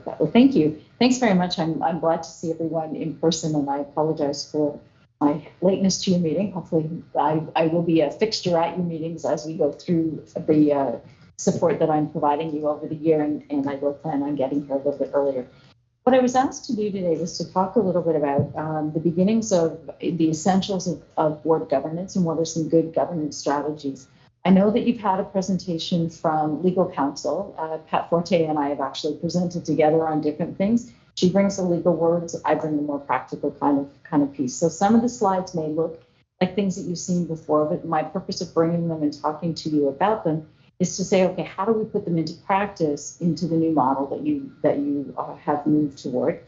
that. Well, thank you. Thanks very much. I'm glad to see everyone in person, and I apologize for my lateness to your meeting. Hopefully, I will be a fixture at your meetings as we go through the support that I'm providing you over the year, and I will plan on getting here a little bit earlier. What I was asked to do today was to talk a little bit about the beginnings of the essentials of board governance and what are some good governance strategies. I know that you've had a presentation from legal counsel. Pat Forte and I have actually presented together on different things. She brings the legal words, I bring the more practical kind of piece. So some of the slides may look like things that you've seen before, but my purpose of bringing them and talking to you about them is to say, okay, how do we put them into practice into the new model that you have moved toward?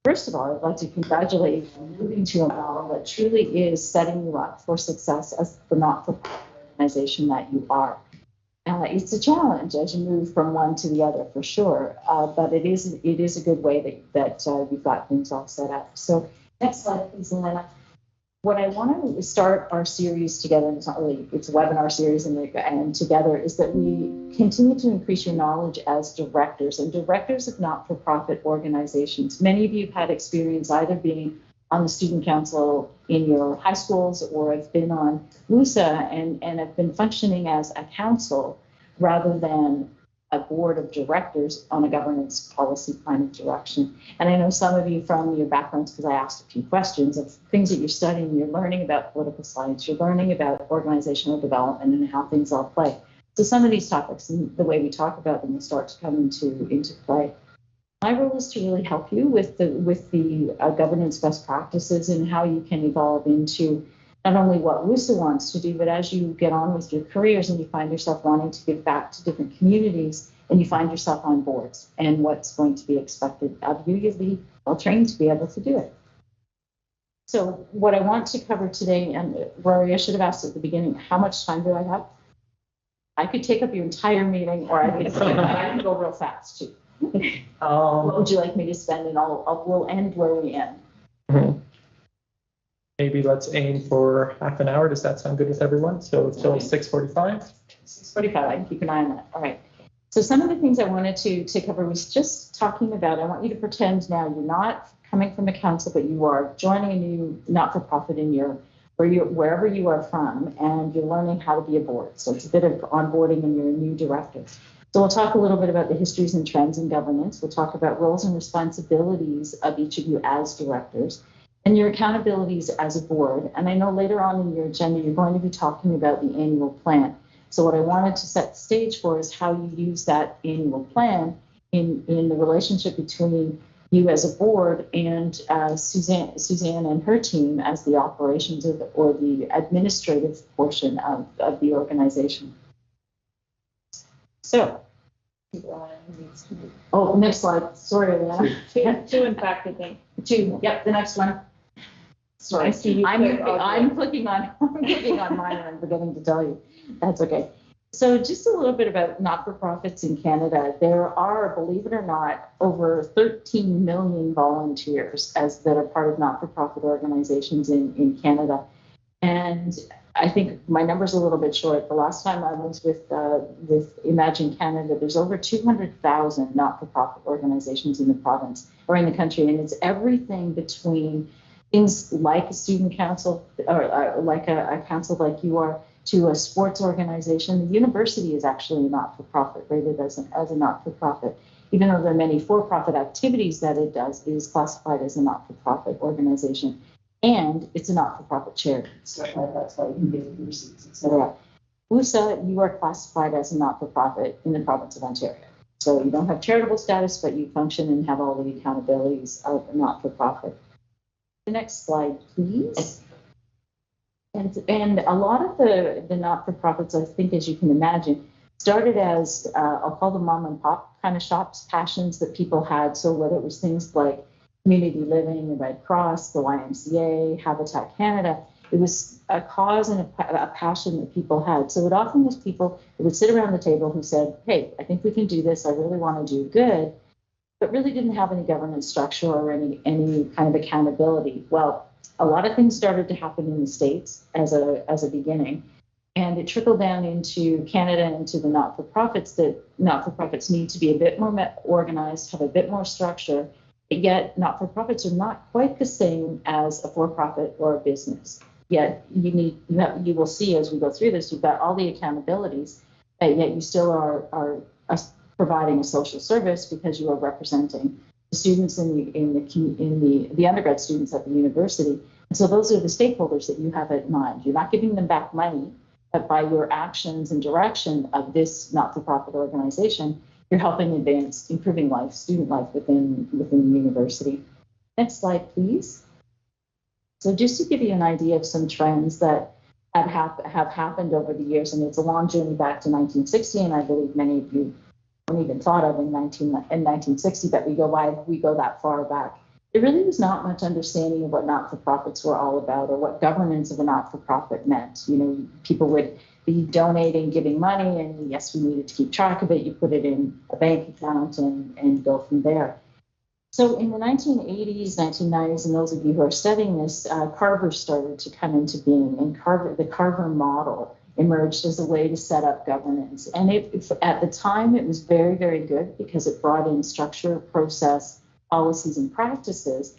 First of all, I'd like to congratulate you on moving to a model that truly is setting you up for success as the not-for-profit organization that you are. It's a challenge as you move from one to the other, for sure, but it is a good way that you've got things all set up. So next slide, please, Elena. What I want to start our series together, and it's a webinar series and together, is that we continue to increase your knowledge as directors and directors of not-for-profit organizations. Many of you have had experience either being on the student council in your high schools or have been on WUSA and have been functioning as a council rather than a board of directors on a governance policy kind of direction. And I know some of you from your backgrounds, because I asked a few questions of things that you're studying, you're learning about political science, you're learning about organizational development and how things all play. So some of these topics and the way we talk about them will start to come into play. My role is to really help you with the governance best practices and how you can evolve into not only what WUSA wants to do, but as you get on with your careers and you find yourself wanting to give back to different communities and you find yourself on boards and what's going to be expected of you, you'll be well trained to be able to do it. So what I want to cover today, and Rory, I should have asked at the beginning, how much time do I have? I could take up your entire meeting, or I could go real fast too. What would you like me to spend? And we'll end where we end. Mm-hmm. Maybe let's aim for half an hour. Does that sound good with everyone? So till 6:45? 6:45, I can keep an eye on that. All right. So some of the things I wanted to cover was just talking about, I want you to pretend now you're not coming from a council, but you are joining a new not-for-profit in wherever you are from, and you're learning how to be a board. So it's a bit of onboarding and you're a new director. So we'll talk a little bit about the histories and trends in governance. We'll talk about roles and responsibilities of each of you as directors and your accountabilities as a board. And I know later on in your agenda, you're going to be talking about the annual plan. So what I wanted to set the stage for is how you use that annual plan in the relationship between you as a board and Suzanne and her team as the operations or the administrative portion of the organization. So, next slide. Sorry, Alana. Two, in fact, I think. Two. Yep, the next one. Sorry, I see you I'm clicking on mine and I'm forgetting to tell you. That's okay. So just a little bit about not-for-profits in Canada. There are, believe it or not, over 13 million volunteers that are part of not-for-profit organizations in Canada. And I think my number's a little bit short. The last time I was with Imagine Canada, there's over 200,000 not-for-profit organizations in the province or in the country, and it's everything between things like a student council or like a council like you are to a sports organization. The university is actually a not-for-profit, rated as a not-for-profit. Even though there are many for-profit activities that it does, it is classified as a not-for-profit organization. And it's a not-for-profit charity, so that's why you can get receipts, etc. WUSA, you are classified as a not-for-profit in the province of Ontario. So you don't have charitable status, but you function and have all the accountabilities of a not-for-profit. The next slide, please. And a lot of the not-for-profits, I think, as you can imagine, started as, I'll call them mom and pop kind of shops, passions that people had. So whether it was things like community living, the Red Cross, the YMCA, Habitat Canada, it was a cause and a passion that people had. So it often was people who would sit around the table who said, hey, I think we can do this. I really want to do good, but really didn't have any governance structure or any kind of accountability. Well, a lot of things started to happen in the States as a beginning. And it trickled down into Canada and to the not-for-profits, that not-for-profits need to be a bit more organized, have a bit more structure, but yet not-for-profits are not quite the same as a for-profit or a business. Yet you will see as we go through this, you've got all the accountabilities, but yet you still are providing a social service because you are representing the students in the undergrad students at the university. And so those are the stakeholders that you have in mind. You're not giving them back money, but by your actions and direction of this not-for-profit organization, you're helping advance improving life, student life within the university. Next slide, please. So just to give you an idea of some trends that have happened over the years, and it's a long journey back to 1960, and I believe many of you haven't even thought of in 1960 that we go that far back. There really was not much understanding of what not-for-profits were all about or what governance of a not-for-profit meant. You know, people would be donating, giving money, and yes, we needed to keep track of it. You put it in a bank account and go from there. So in the 1980s, 1990s, and those of you who are studying this, Carver started to come into being, and the Carver model emerged as a way to set up governance. And at the time, it was very, very good because it brought in structure, process, policies, and practices.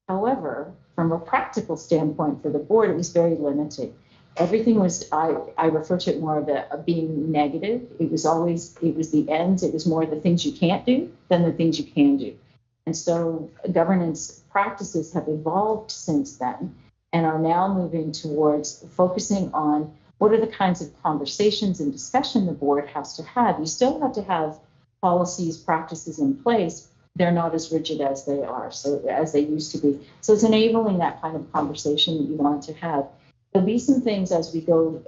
However, from a practical standpoint for the board, it was very limited. Everything was, I refer to it more of being negative. It was the ends. It was more the things you can't do than the things you can do. And so governance practices have evolved since then and are now moving towards focusing on what are the kinds of conversations and discussion the board has to have. You still have to have policies, practices in place. They're not as rigid as they used to be. So it's enabling that kind of conversation that you want to have. There'll be some things as we go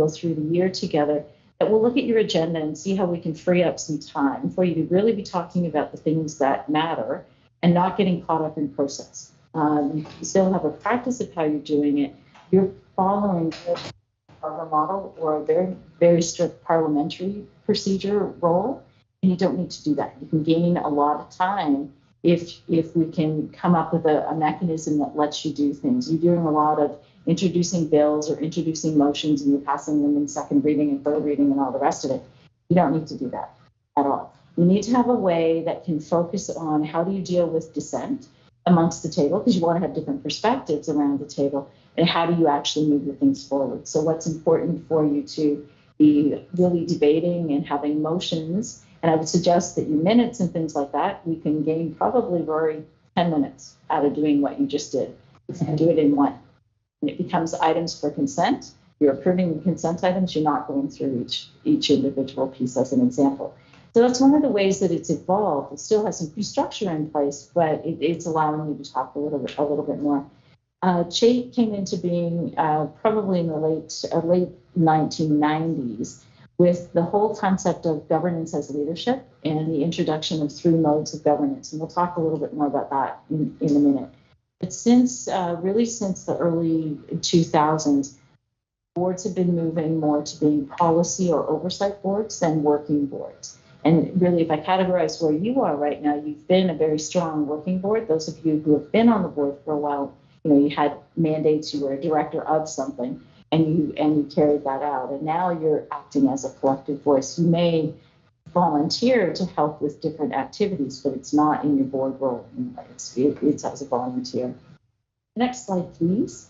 through the year together that we'll look at your agenda and see how we can free up some time for you to really be talking about the things that matter and not getting caught up in process. You still have a practice of how you're doing it. You're following a model or a very, very strict parliamentary procedure role, and you don't need to do that. You can gain a lot of time if we can come up with a mechanism that lets you do things. You're doing a lot of introducing bills or introducing motions and you're passing them in second reading and third reading and all the rest of it. You don't need to do that at all. You need to have a way that can focus on how do you deal with dissent amongst the table, because you want to have different perspectives around the table, and how do you actually move the things forward. So what's important for you to be really debating and having motions, and I would suggest that your minutes and things like that, we can gain probably, Rory, 10 minutes out of doing what you just did. And do it in one. And it becomes items for consent. You're approving the consent items. You're not going through each individual piece as an example. So that's one of the ways that it's evolved. It still has some structure in place, but it's allowing you to talk a little bit more. CHAIT came into being probably in the late 1990s with the whole concept of governance as leadership and the introduction of 3 modes of governance. And we'll talk a little bit more about that in a minute. But since the early 2000s, boards have been moving more to being policy or oversight boards than working boards. And really, if I categorize where you are right now, you've been a very strong working board. Those of you who have been on the board for a while, you had mandates, you were a director of something, and you carried that out. And now you're acting as a collective voice. You may volunteer to help with different activities, but it's not in your board role. It's as a volunteer. Next slide, please.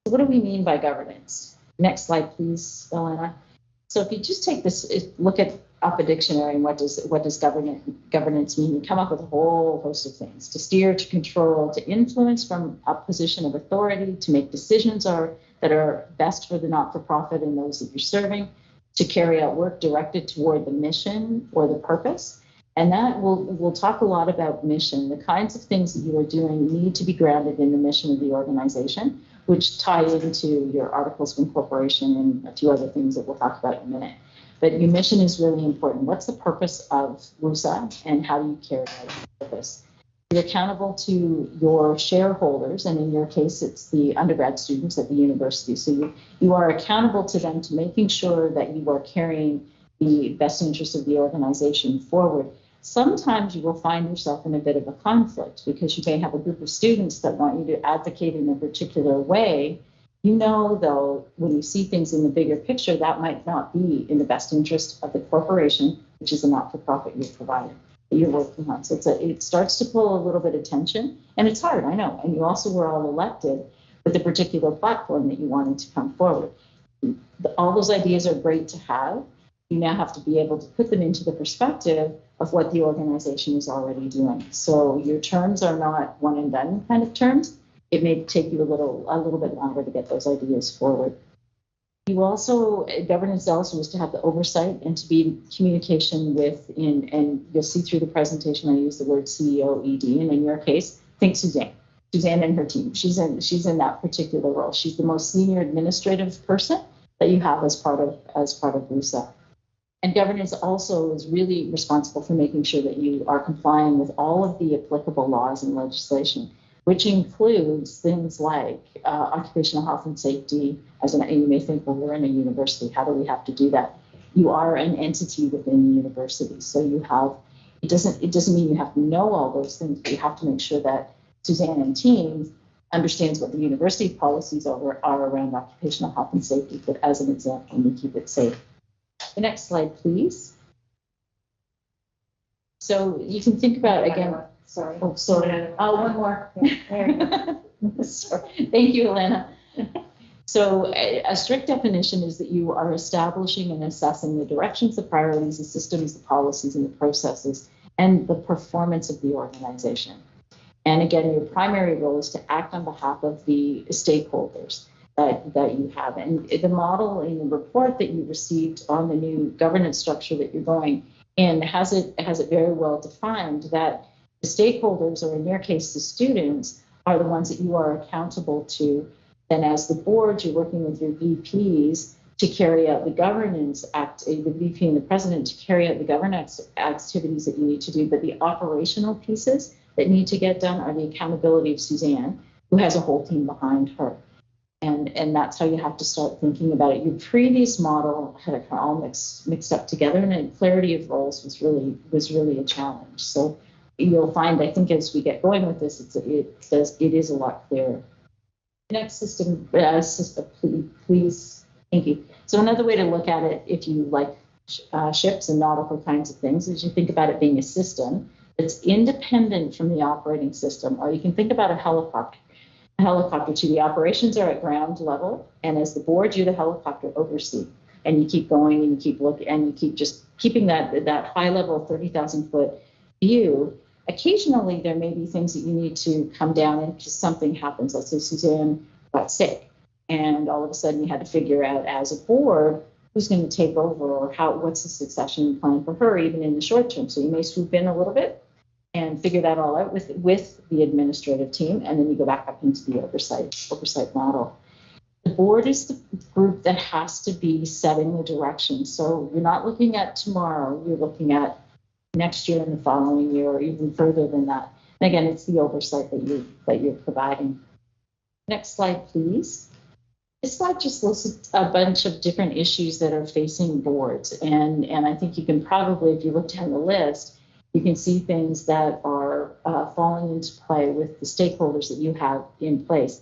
So what do we mean by governance? Next slide, please, Elena. So if you just take this, look up a dictionary and what does governance mean? You come up with a whole host of things: to steer, to control, to influence from a position of authority, to make decisions that are best for the not-for-profit and those that you're serving, to carry out work directed toward the mission or the purpose. And that we'll talk a lot about mission. The kinds of things that you are doing need to be grounded in the mission of the organization, which tie into your articles of incorporation and a few other things that we'll talk about in a minute. But your mission is really important. What's the purpose of WUSA and how do you carry out the purpose? You're accountable to your shareholders, and in your case, it's the undergrad students at the university. So you are accountable to them to making sure that you are carrying the best interests of the organization forward. Sometimes you will find yourself in a bit of a conflict because you may have a group of students that want you to advocate in a particular way, You know, though, when you see things in the bigger picture, that might not be in the best interest of the corporation, which is a not-for-profit you're providing, that you're working on. So it starts to pull a little bit of tension, and it's hard, I know. And you also were all elected with a particular platform that you wanted to come forward. All those ideas are great to have. You now have to be able to put them into the perspective of what the organization is already doing. So your terms are not one and done kind of terms. It may take you a little bit longer to get those ideas forward. You also, governance also is to have the oversight and to be in communication with, and you'll see through the presentation, I use the word CEO, ED, and in your case, think Suzanne and her team. She's in that particular role. She's the most senior administrative person that you have as part of WUSA. And governance also is really responsible for making sure that you are complying with all of the applicable laws and legislation, which includes things like occupational health and safety. And you may think, well, we're in a university. How do we have to do that? You are an entity within the university. So you have, it doesn't mean you have to know all those things, but you have to make sure that Suzanne and team understands what the university policies are around occupational health and safety. But as an example, we keep it safe. The next slide, please. So you can think about, again, sorry. Oh, sorry. One more. Sorry. Thank you, Elena. So a strict definition is that you are establishing and assessing the directions, the priorities, the systems, the policies, and the processes, and the performance of the organization. And again, your primary role is to act on behalf of the stakeholders that you have. And the model in the report that you received on the new governance structure that you're going in has it very well defined that the stakeholders, or in your case, the students, are the ones that you are accountable to. Then as the board, you're working with your VPs to carry out the governance act, the VP and the president to carry out the governance activities that you need to do. But the operational pieces that need to get done are the accountability of Suzanne, who has a whole team behind her. And that's how you have to start thinking about it. Your previous model had it all mixed up together, and clarity of roles was really a challenge. So you'll find, I think, as we get going with this, it is a lot clearer. Next system, please. Thank you. So another way to look at it, if you like ships and nautical kinds of things, is you think about it being a system that's independent from the operating system, or you can think about a helicopter. To the operations are at ground level, and as the board, you the helicopter oversee, and you keep going and you keep looking and you keep just keeping that high level 30,000 foot view. Occasionally, there may be things that you need to come down and just something happens. Let's say Suzanne got sick, and all of a sudden you had to figure out as a board who's going to take over, or what's the succession plan for her, even in the short term. So you may swoop in a little bit and figure that all out with the administrative team, and then you go back up into the oversight model. The board is the group that has to be setting the direction. So you're not looking at tomorrow, you're looking at next year and the following year, or even further than that. And again, it's the oversight that you're providing. Next slide, please. This slide just lists a bunch of different issues that are facing boards. And I think you can probably, if you look down the list, you can see things that are falling into play with the stakeholders that you have in place.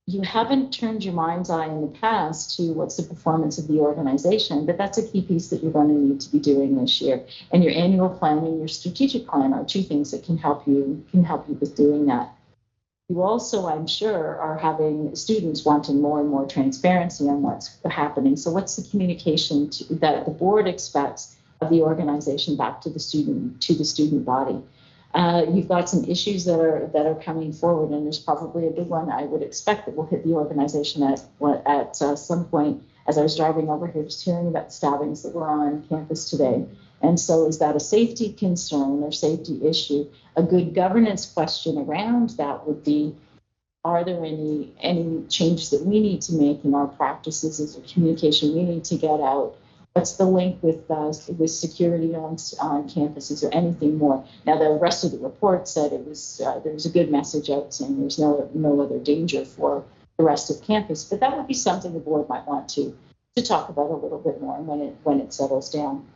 You haven't turned your mind's eye in the past to what's the performance of the organization, but that's a key piece that you're going to need to be doing this year. And your annual plan and your strategic plan are two things that can help you with doing that. You also, I'm sure, are having students wanting more and more transparency on what's happening. So what's the communication that the board expects of the organization back to the student body? You've got some issues that are coming forward, and there's probably a big one I would expect that will hit the organization at some point. As I was driving over here, just hearing about the stabbings that were on campus today. And so is that a safety concern or safety issue? A good governance question around that would be, are there any changes that we need to make in our practices? Is there communication we need to get out? What's the link with security on campuses, or anything more? Now, the rest of the report said there was a good message out saying there's no other danger for the rest of campus, but that would be something the board might want to talk about a little bit more when it settles down.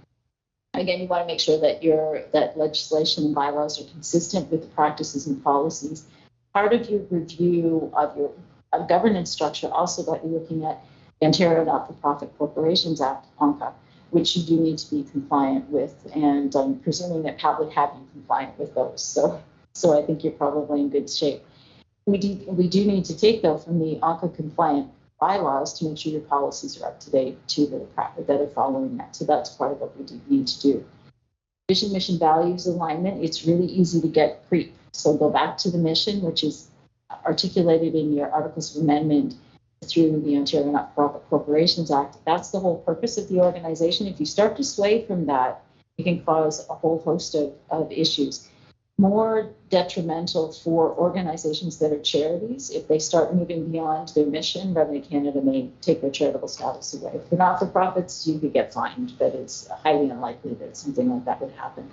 Again, you want to make sure that legislation and bylaws are consistent with the practices and policies. Part of your review of governance structure also got you looking at the Ontario Not-for-Profit Corporations Act, ONCA, which you do need to be compliant with, and I'm presuming that Pat would have you compliant with those. So I think you're probably in good shape. We do need to take, though, from the ONCA compliant bylaws to make sure your policies are up to date too, that are following that. So that's part of what we do need to do. Vision, mission, values alignment. It's really easy to get creep. So go back to the mission, which is articulated in your Articles of Amendment through the Ontario Not-for-Profit Corporations Act. That's the whole purpose of the organization. If you start to sway from that, it can cause a whole host of issues. More detrimental for organizations that are charities. If they start moving beyond their mission, Revenue Canada may take their charitable status away. For not-for-profits, you could get fined, but it's highly unlikely that something like that would happen.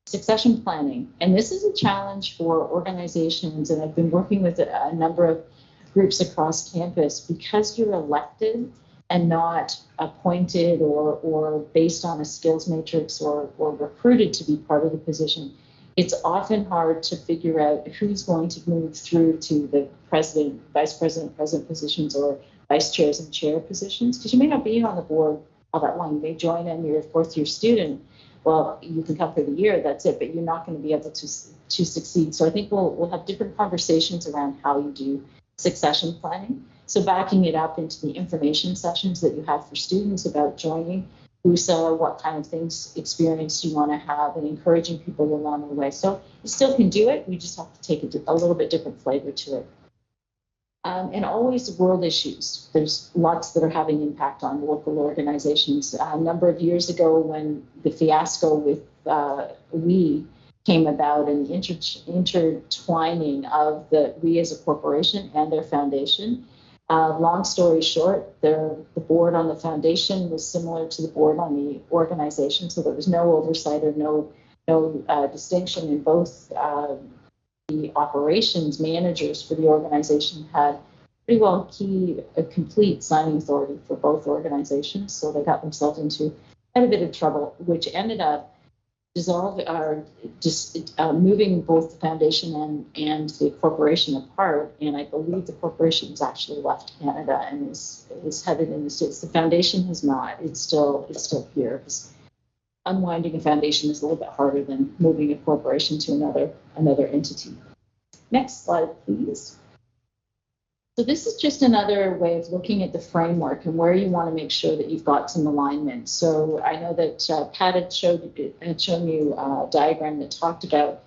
Succession planning. And this is a challenge for organizations, and I've been working with a number of groups across campus. Because you're elected and not appointed or based on a skills matrix or recruited to be part of the position, it's often hard to figure out who's going to move through to the president, vice president, president positions, or vice chairs and chair positions, because you may not be on the board all that long. You may join and you're a fourth-year student. Well, you can come for the year, that's it, but you're not going to be able to succeed. So I think we'll have different conversations around how you do succession planning. So backing it up into the information sessions that you have for students about joining WUSA, what kind of experience you want to have, and encouraging people along the way. So you still can do it. We just have to take a little bit different flavor to it. And always world issues. There's lots that are having impact on local organizations. A number of years ago, when the fiasco with we came about and the intertwining of we as a corporation and their foundation. Long story short, the board on the foundation was similar to the board on the organization, so there was no oversight or no distinction in both. The operations managers for the organization had pretty well complete signing authority for both organizations, so they got themselves into quite a bit of trouble, which ended up moving both the foundation and the corporation apart. And I believe the corporation has actually left Canada and is headed in the States. The foundation has not. It's still here. Unwinding a foundation is a little bit harder than moving a corporation to another entity. Next slide, please. So this is just another way of looking at the framework and where you want to make sure that you've got some alignment. So I know that Pat had shown you a diagram that talked about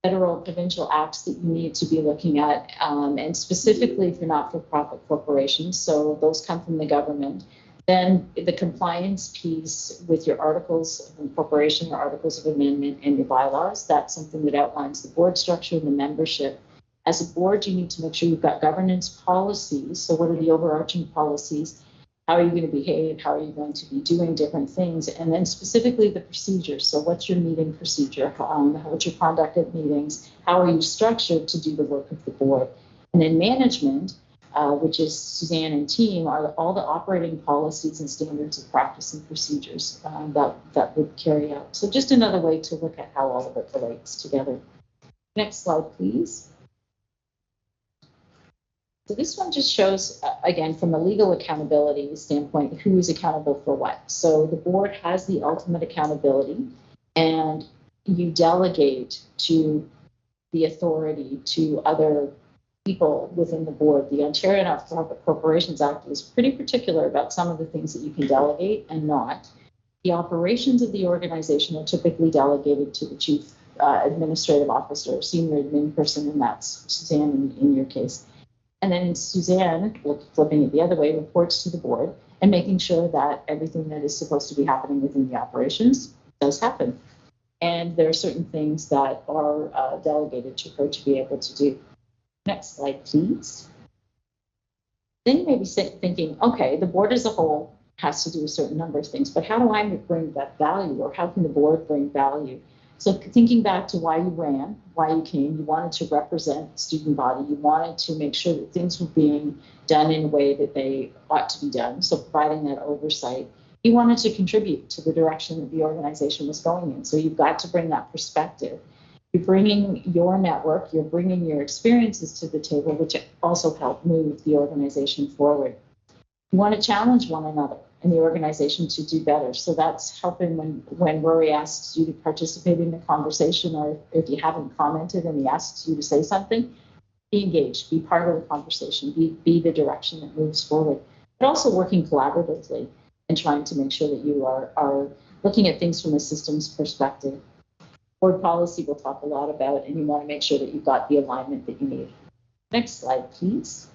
federal provincial acts that you need to be looking at, and specifically for not-for-profit corporations. So those come from the government. Then the compliance piece with your articles of incorporation, your articles of amendment, and your bylaws. That's something that outlines the board structure and the membership. As a board, you need to make sure you've got governance policies. So what are the overarching policies? How are you going to behave? How are you going to be doing different things? And then specifically the procedures. So what's your meeting procedure? What's your conduct at meetings? How are you structured to do the work of the board? And then management, which is Suzanne and team, are all the operating policies and standards of practice and procedures that would carry out. So just another way to look at how all of it relates together. Next slide, please. So this one just shows, again, from a legal accountability standpoint, who is accountable for what. So the board has the ultimate accountability, and you delegate to the authority to other people within the board. The Ontario Not-for-Profit Corporations Act is pretty particular about some of the things that you can delegate and not. The operations of the organization are typically delegated to the chief administrative officer, senior admin person, and that's Suzanne in your case. And then Suzanne, flipping it the other way, reports to the board and making sure that everything that is supposed to be happening within the operations does happen. And there are certain things that are delegated to her to be able to do. Next slide, please. Then you may be thinking, okay, the board as a whole has to do a certain number of things, but how do I bring that value, or how can the board bring value? So thinking back to why you ran, why you came, you wanted to represent the student body, you wanted to make sure that things were being done in a way that they ought to be done, so providing that oversight. You wanted to contribute to the direction that the organization was going in, so you've got to bring that perspective. You're bringing your network, you're bringing your experiences to the table, which also help move the organization forward. You want to challenge one another in the organization to do better. So that's helping when Rory asks you to participate in the conversation, or if you haven't commented and he asks you to say something, be engaged, be part of the conversation, be the direction that moves forward. But also working collaboratively and trying to make sure that you are looking at things from a systems perspective. Board policy we'll talk a lot about, and you want to make sure that you've got the alignment that you need. Next slide, please.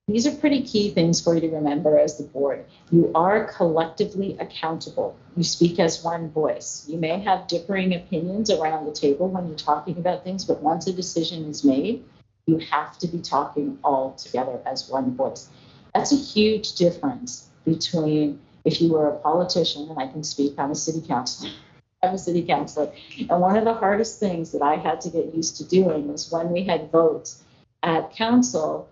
These are pretty key things for you to remember as the board. You are collectively accountable. You speak as one voice. You may have differing opinions around the table when you're talking about things, but once a decision is made, you have to be talking all together as one voice. That's a huge difference between if you were a politician, and I can speak, I'm a city councilor. I'm a city councilor. And one of the hardest things that I had to get used to doing was when we had votes at council,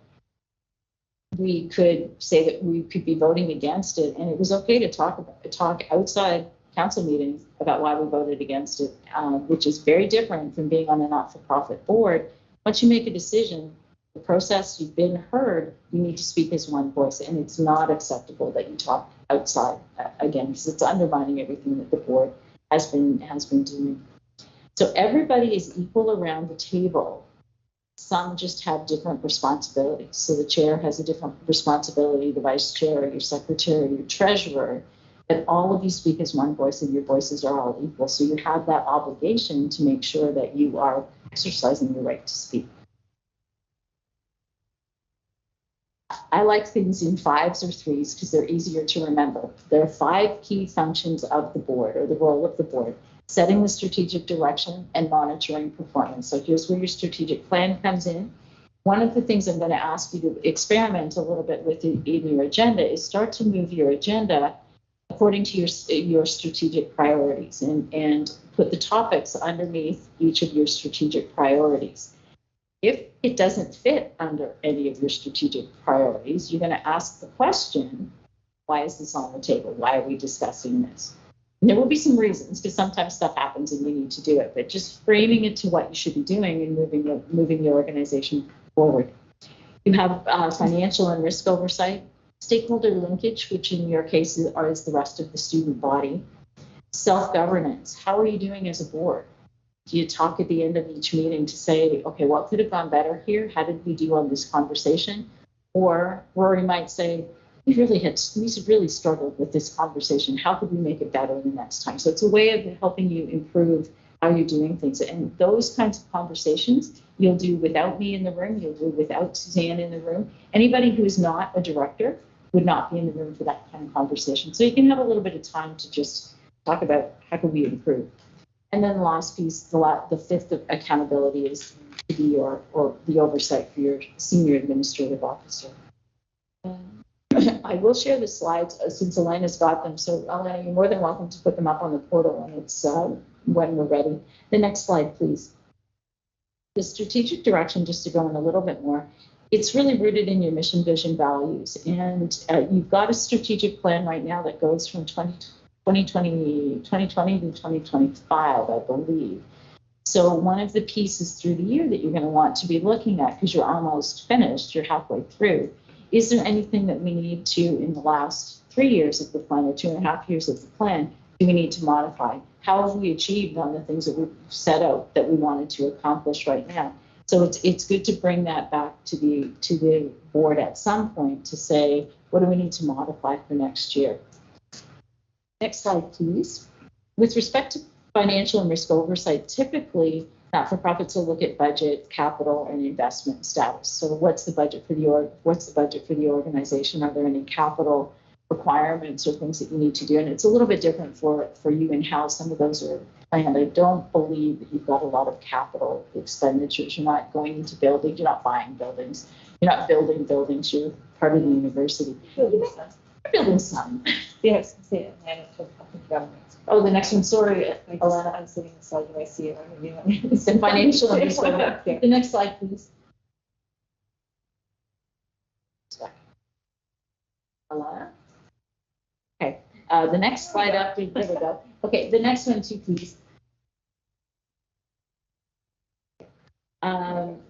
we could say that we could be voting against it, and it was okay to talk outside council meetings about why we voted against it, which is very different from being on a not-for-profit board. Once you make a decision, the process, you've been heard, you need to speak as one voice, and it's not acceptable that you talk outside again, because it's undermining everything that the board has been doing. So everybody is equal around the table. Some just have different responsibilities. So the chair has a different responsibility, the vice chair, your secretary, your treasurer, but all of you speak as one voice and your voices are all equal. So you have that obligation to make sure that you are exercising your right to speak. I like things in 5s or 3s because they're easier to remember. There are 5 key functions of the board, or the role of the board: setting the strategic direction and monitoring performance. So here's where your strategic plan comes in. One of the things I'm going to ask you to experiment a little bit with in your agenda is start to move your agenda according to your strategic priorities, and put the topics underneath each of your strategic priorities. If it doesn't fit under any of your strategic priorities, you're going to ask the question, why is this on the table? Why are we discussing this? And there will be some reasons, because sometimes stuff happens and you need to do it, but just framing it to what you should be doing and moving the organization forward. You have financial and risk oversight, stakeholder linkage, which in your case is the rest of the student body, self-governance. How are you doing as a board? Do you talk at the end of each meeting to say, okay, what could have gone better here? How did we do on this conversation? Or Rory might say, we really struggled with this conversation. How could we make it better the next time? So it's a way of helping you improve how you're doing things. And those kinds of conversations you'll do without me in the room, you'll do without Suzanne in the room. Anybody who is not a director would not be in the room for that kind of conversation. So you can have a little bit of time to just talk about how can we improve. And then the last piece, the 5th of accountability, is to be the oversight for your senior administrative officer. I will share the slides since Elena's got them. So Elena, you're more than welcome to put them up on the portal when we're ready. The next slide, please. The strategic direction, just to go in a little bit more, it's really rooted in your mission, vision, values. And you've got a strategic plan right now that goes from 2020 to 2025, I believe. So one of the pieces through the year that you're going to want to be looking at, because you're almost finished, you're halfway through, is there anything that we need to, in the last 3 years of the plan or 2.5 years of the plan, do we need to modify? How have we achieved on the things that we've set out that we wanted to accomplish right now? So it's good to bring that back to the board at some point to say, what do we need to modify for next year? Next slide, please. With respect to financial and risk oversight, typically not-for-profits will look at budget, capital, and investment status. So what's the budget for the organization? Are there any capital requirements or things that you need to do? And it's a little bit different for you and how some of those are planned. I don't believe that you've got a lot of capital expenditures. You're not going into buildings. You're not buying buildings. You're not building buildings. You're part of the university. Building some. Yes, see it. And it's Oh, the next one, sorry, Alana, I'm sitting inside. Do I see it? It's in financial and risk oversight. The next slide, please. Alana? Okay, the next slide up, there we go. Okay, the next one too, please.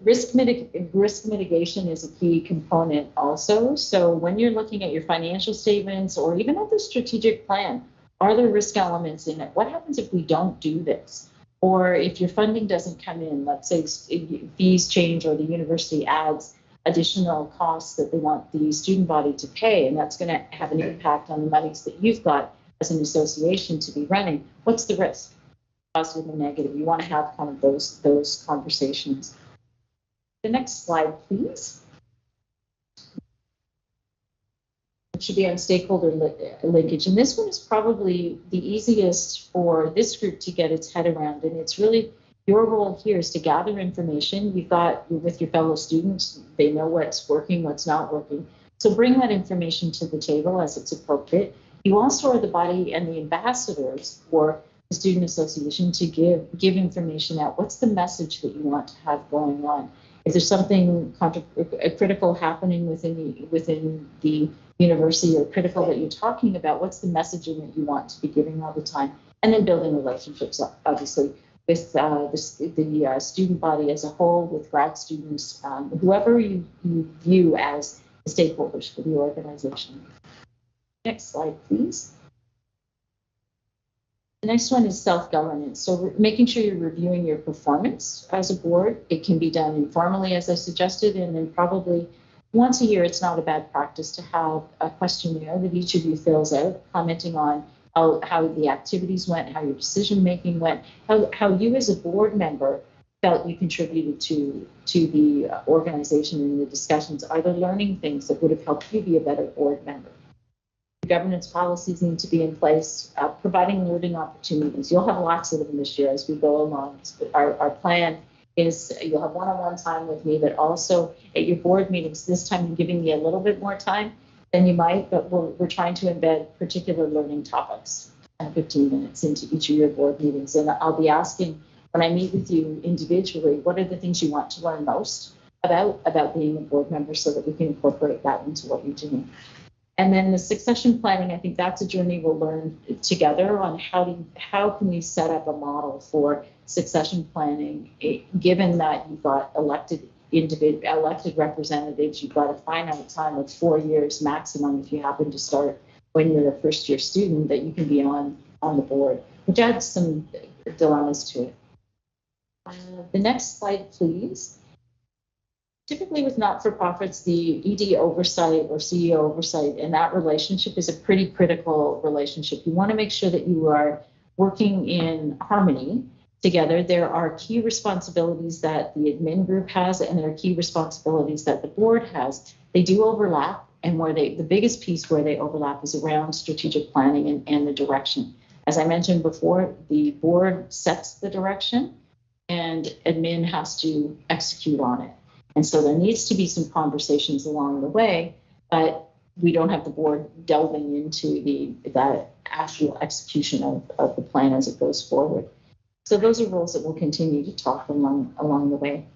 Risk mitigation is a key component also. So when you're looking at your financial statements or even at the strategic plan, are there risk elements in it? What happens if we don't do this? Or if your funding doesn't come in, let's say fees change or the university adds additional costs that they want the student body to pay, and that's going to have an impact on the monies that you've got as an association to be running. What's the risk? Positive and negative. You want to have kind of those conversations. The next slide, please. It should be on stakeholder linkage. And this one is probably the easiest for this group to get its head around. And it's really your role here is to gather information. You're with your fellow students. They know what's working, what's not working. So bring that information to the table as it's appropriate. You also are the body and the ambassadors for the Student Association to give information out. What's the message that you want to have going on? If there's something critical happening within the university or critical that you're talking about, what's the messaging that you want to be giving all the time? And then building relationships, obviously, with the student body as a whole, with grad students, whoever you view as the stakeholders for the organization. Next slide, please. The next one is self-governance. So making sure you're reviewing your performance as a board. It can be done informally, as I suggested, and then probably once a year, it's not a bad practice to have a questionnaire that each of you fills out, commenting on how the activities went, how your decision-making went, how you as a board member felt you contributed to the organization and the discussions. Are there learning things that would have helped you be a better board member? Governance policies need to be in place, providing learning opportunities. You'll have lots of them this year as we go along. Our plan is you'll have one-on-one time with me, but also at your board meetings. This time I'm giving you a little bit more time than you might, but we're trying to embed particular learning topics 15 minutes into each of your board meetings. And I'll be asking when I meet with you individually, what are the things you want to learn most about being a board member so that we can incorporate that into what you're doing. And then the succession planning, I think that's a journey we'll learn together on how can we set up a model for succession planning, given that you've got elected representatives, you've got a finite time of 4 years maximum if you happen to start when you're a first-year student that you can be on the board, which adds some dilemmas to it. The next slide, please. Typically with not-for-profits, the ED oversight or CEO oversight and that relationship is a pretty critical relationship. You want to make sure that you are working in harmony together. There are key responsibilities that the admin group has, and there are key responsibilities that the board has. They do overlap, and the biggest piece where they overlap is around strategic planning and the direction. As I mentioned before, the board sets the direction, and admin has to execute on it. And so there needs to be some conversations along the way, but we don't have the board delving into the actual execution of the plan as it goes forward. So those are roles that we'll continue to talk along the way.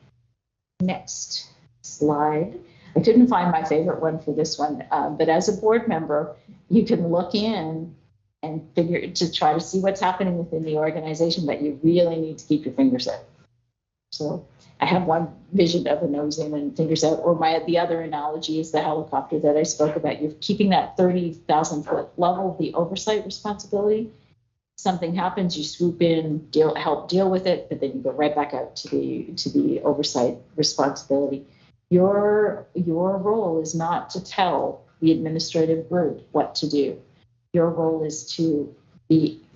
Next slide. I couldn't find my favorite one for this one, but as a board member, you can look in and try to see what's happening within the organization, but you really need to keep your fingers out. So I have one vision of a nose in and fingers out, or the other analogy is the helicopter that I spoke about. You're keeping that 30,000 foot level, the oversight responsibility. Something happens, you swoop in, help deal with it, but then you go right back out to the oversight responsibility. Your role is not to tell the administrative group what to do. Your role is to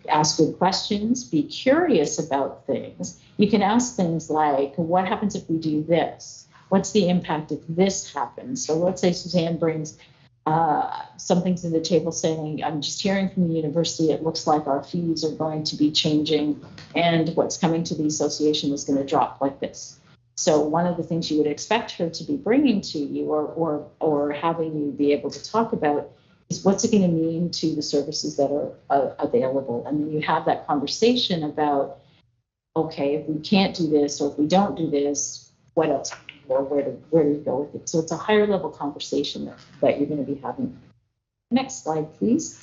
ask good questions, be curious about things. You can ask things like, what happens if we do this? What's the impact if this happens? So let's say Suzanne brings something to the table saying, I'm just hearing from the university, it looks like our fees are going to be changing and what's coming to the association is going to drop like this. So one of the things you would expect her to be bringing to you or having you be able to talk about is what's it going to mean to the services that are available? And then you have that conversation about, okay, if we can't do this or if we don't do this, what else? Or where do we go with it? So it's a higher level conversation that you're going to be having. Next slide, please.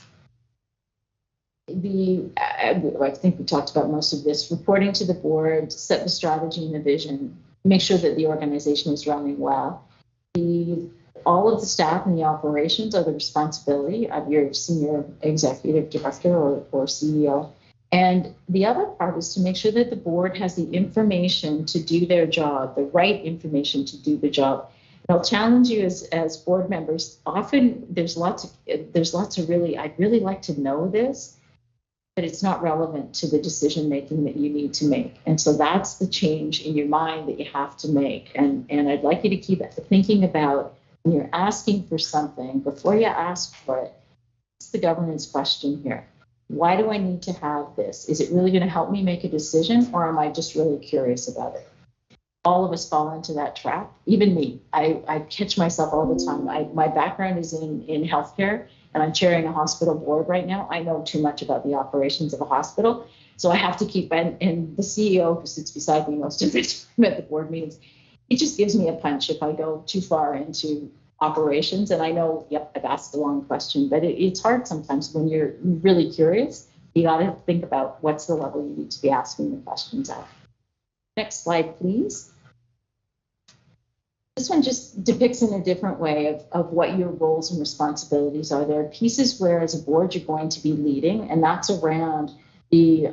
I think we talked about most of this. Reporting to the board, set the strategy and the vision. make sure that the organization is running well. All of the staff and the operations are the responsibility of your senior executive director or CEO. And the other part is to make sure that the board has the information to do their job, the right information to do the job. And I'll challenge you as board members. Often there's lots of really, I'd really like to know this, but it's not relevant to the decision making that you need to make. And so that's the change in your mind that you have to make. And I'd like you to keep thinking about when you're asking for something, before you ask for it, it's the governance question here. Why do I need to have this? Is it really going to help me make a decision, or am I just really curious about it? All of us fall into that trap, even me. I catch myself all the time. My background is in healthcare, and I'm chairing a hospital board right now. I know too much about the operations of a hospital, so I have to keep, and the CEO who sits beside me most of the time at the board meetings, it just gives me a punch if I go too far into operations. And I know, yep, I've asked the wrong question, but it's hard sometimes when you're really curious. You got to think about what's the level you need to be asking the questions at. Next slide, please. This one just depicts in a different way of what your roles and responsibilities are. There are pieces where as a board you're going to be leading, and that's around the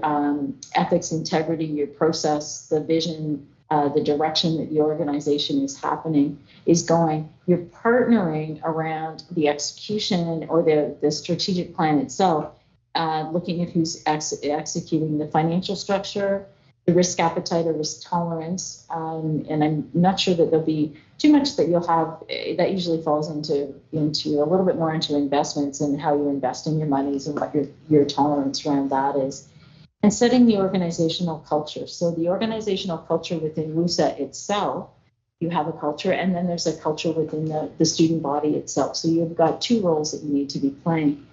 ethics, integrity, your process, the vision, the direction that the organization is going. You're partnering around the execution or the strategic plan itself, looking at who's executing the financial structure, the risk appetite or risk tolerance. And I'm not sure that there'll be too much that you'll have. That usually falls into a little bit more into investments and how you're investing your monies and what your tolerance around that is. And setting the organizational culture. So the organizational culture within WUSA itself, you have a culture, and then there's a culture within the student body itself. So you've got two roles that you need to be playing.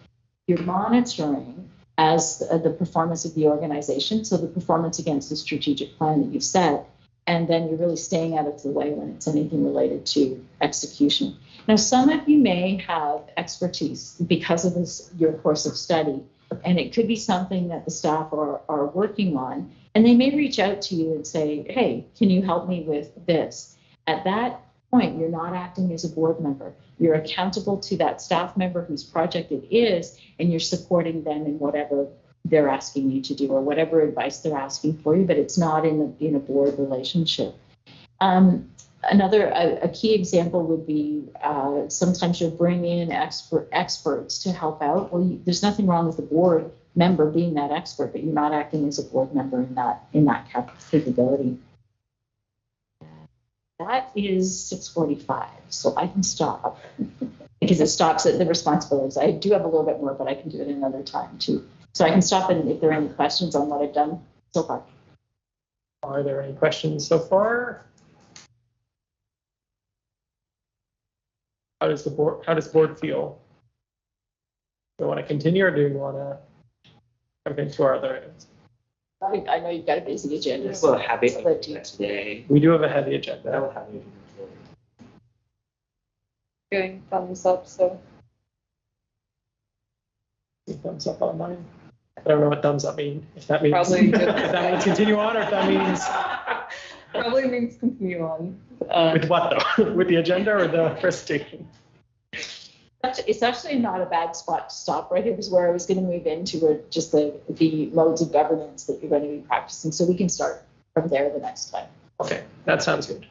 You're monitoring as the performance of the organization, so the performance against the strategic plan that you've set, and then you're really staying out of the way when it's anything related to execution. Now, some of you may have expertise because of your course of study, and it could be something that the staff are working on, and they may reach out to you and say, hey, can you help me with this? At that point, you're not acting as a board member. You're accountable to that staff member whose project it is, and you're supporting them in whatever they're asking you to do or whatever advice they're asking for you, but it's not in a board relationship. A key example would be sometimes you'll bring in experts to help out. Well, there's nothing wrong with the board member being that expert, but you're not acting as a board member in that capability. That is 6:45, so I can stop because it stops at the responsibilities. I do have a little bit more, but I can do it another time too. So I can stop and if there are any questions on what I've done so far. Are there any questions so far? How does the board feel? Do you want to continue or do you want to jump into our other items? I know you've got a busy agenda. Well, happy today. We do have a heavy agenda. Doing thumbs up, so. Thumbs up on mine. I don't know what thumbs up mean. If that means Probably if that means continue on, or if that means Probably means continue on. with what though? With the agenda or the presentation? It's actually not a bad spot to stop. Right here is where I was going to move into just the modes of governance that you're going to be practicing. So we can start from there the next time. Okay, that sounds good.